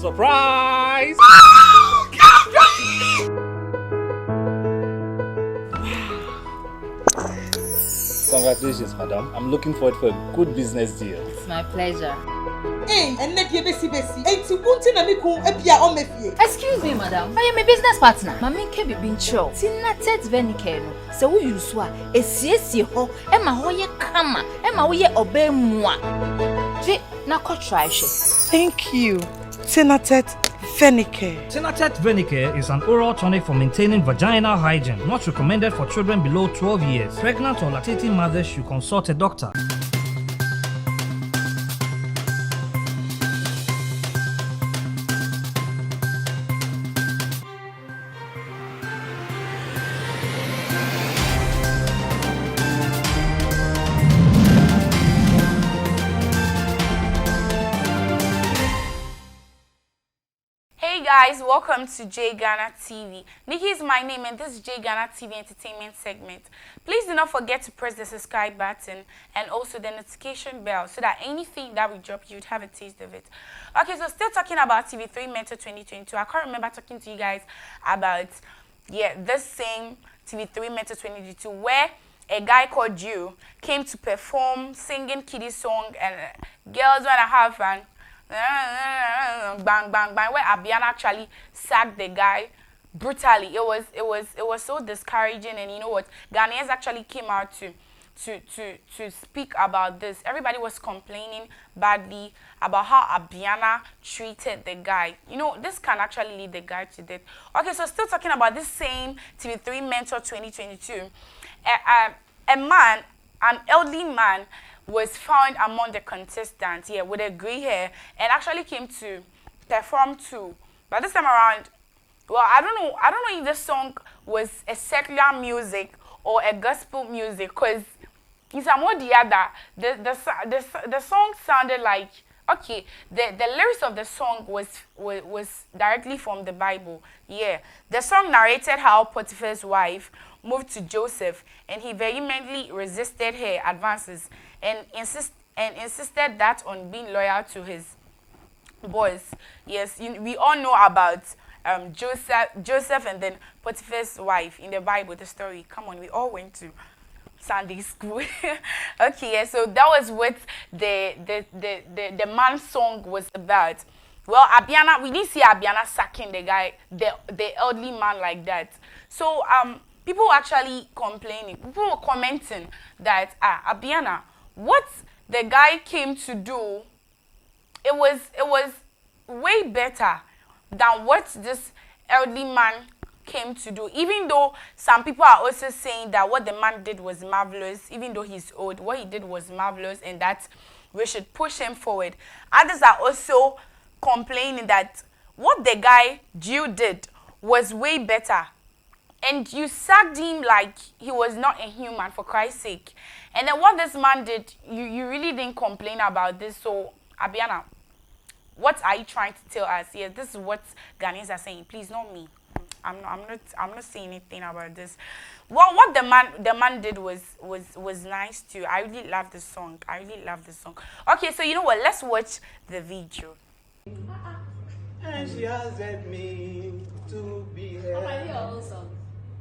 Surprise! Congratulations, madam. I'm looking forward for a good business deal. It's my pleasure. Excuse me, madam. I am a business partner. Mami kebi bincho. Kinaata venike no. Se wo yusu a esiesie ho e ma ho ye kama e ma wo ye obe mua. Je na ko try she. Thank you. Kinaata Venike. Kinaata Venike is an oral tonic for maintaining vaginal hygiene, not recommended for children below 12 years. Pregnant or lactating mothers should consult a doctor. Hey guys, welcome to J Ghana TV. Nikki is my name and this is J Ghana TV entertainment segment. Please do not forget to press the subscribe button and also the notification bell so that anything that we drop you'd have a taste of it. Okay, so still talking about TV3 Mentor 2022. I can't remember talking to you guys about this same TV3 Mentor 2022 where a guy called Jew came to perform singing kiddie song and girls wanna have fun. Bang bang bang where Abiana actually sacked the guy brutally. It was so discouraging, and you know what, Ghanaians actually came out to speak about this. Everybody was complaining badly about how Abiana treated the guy. You know, this can actually lead the guy to death. Okay, so still talking about this same TV3 Mentor 2022, a man, an elderly man, was found among the contestants with a grey hair and actually came to perform too. But this time around, well, I don't know if the song was a secular music or a gospel music, because it's a more the other. The song sounded like, okay, the lyrics of the song was directly from the Bible. Yeah, the song narrated how Potiphar's wife moved to Joseph and he vehemently resisted her advances and insisted that on being loyal to his boys. Yes, we all know about Joseph and then Potiphar's wife in the Bible, the story. Come on, we all went to Sunday school. Okay, yeah, so that was what the man's song was about. Well, Abiana, we didn't see Abiana sacking the guy, the elderly man like that. So people were actually complaining. People were commenting that Abiana, what the guy came to do, it was way better than what this elderly man came to do. Even though some people are also saying that what the man did was marvelous, even though he's old, what he did was marvelous and that we should push him forward. Others are also complaining that what the guy Jew did was way better. And you sacked him like he was not a human, for Christ's sake. And then what this man did, you really didn't complain about this. So, Abiana, what are you trying to tell us? Yeah, this is what Ghanaians are saying. Please, not me. I'm not saying anything about this. Well, what the man did was nice too. I really love the song. Okay, so you know what? Let's watch the video. And she asked me to be her. Oh, is it your own song?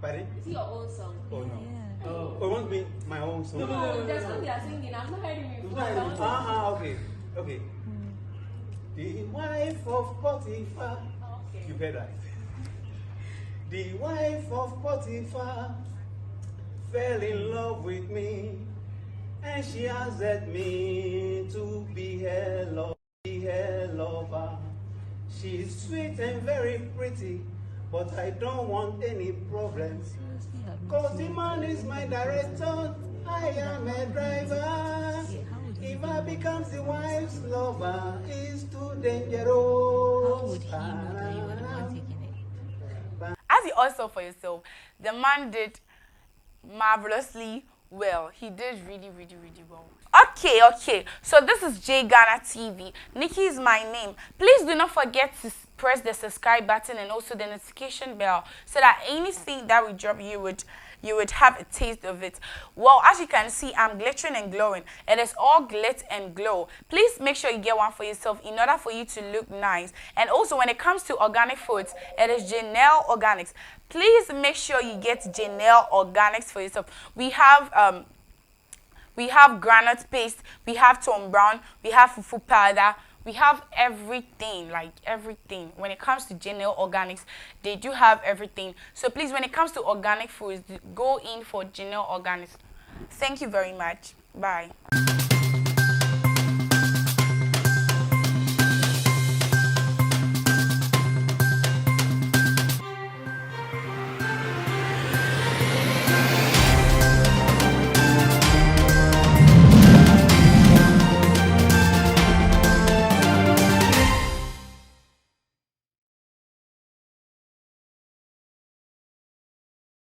Pardon? Is it your own song? Oh no. Yeah. Oh, it won't be my own song. No, the song they are singing. I've not heard it before. Okay. The wife of Potiphar. Okay. You heard that? The wife of Potiphar fell in love with me, and she asked me to be her lover. She's sweet and very pretty, but I don't want any problems. Cause the man is my director, I am a driver. If I becomes the wife's lover, it's too dangerous. As you also for yourself, the man did marvelously well. He did really, really, really well. Okay. So this is J Ghana TV. Nikki is my name. Please do not forget to press the subscribe button and also the notification bell so that anything that we drop you would have a taste of it. Well, as you can see, I'm glittering and glowing. It is all glit and glow. Please make sure you get one for yourself in order for you to look nice. And also, when it comes to organic foods, it is Janelle Organics. Please make sure you get Janelle Organics for yourself. We have granite paste, we have Tom Brown, we have fufu powder, we have everything, like everything. When it comes to Janelle Organics, they do have everything. So please, when it comes to organic foods, go in for Janelle Organics. Thank you very much. Bye.